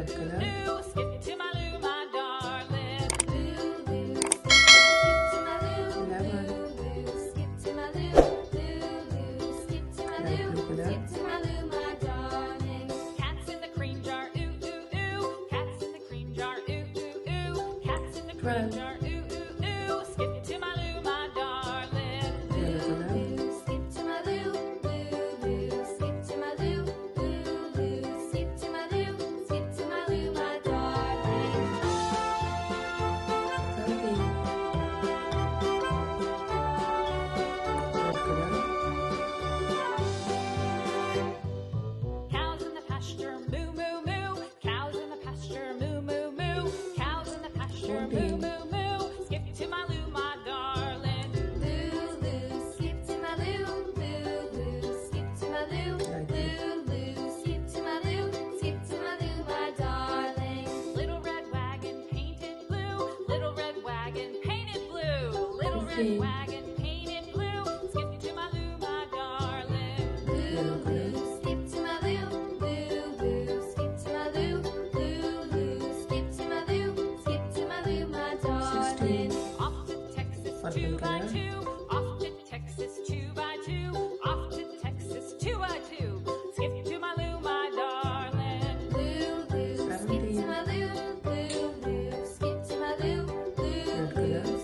Red color. Skip to my loo, my darling. Skip to my loo, skip to my loo, skip to my loo, my darling. Cats in the cream jar, ooh ooh ooh. Cats in the cream jar, ooh ooh ooh. Cats in the cream jar, ooh ooh ooh. Skip to my loo, my darling. Skip to my loo, skip to my loo, skip to my loo, skip to my loo, my darling. Cows in the pasture, moo moo moo. Cows in the pasture, moo moo moo. Cows in the pasture, moo moo moo. Skip to my loo, my darling. Skip to my loo, skip to my loo, skip to my loo, skip to my loo, my darling. Little red wagon painted blue, little red wagon painted blue, little red wagon painted blue. Skip to my loo, my darling. Skip to my loo, skip to my loo, skip to my loo, skip to my loo, my darling. Off to Texas 2x2, off to Texas 2x2, off to Texas 2x2. Skip to my loo, my darling. Skip to my loo, skip to my loo,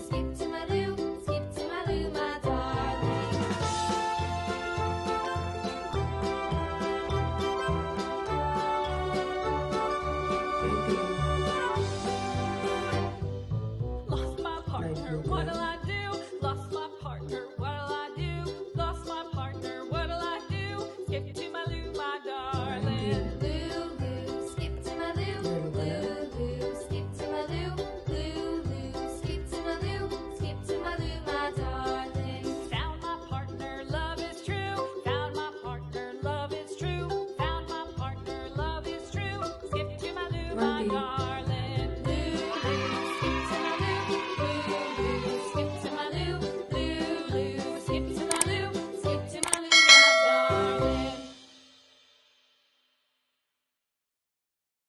skip to my loo, skip to my loo, my darling. Lost my partner, what'll I do? Lost my partner, what'll I do? Lost my partner, what'll I do? Skip to my loo, my darling. Skip to my loo, skip to my loo, skip to my loo, skip to my loo, my darling. Found my partner, love is true. Found my partner, love is true. Found my partner, love is true. Skip to my loo, my darling.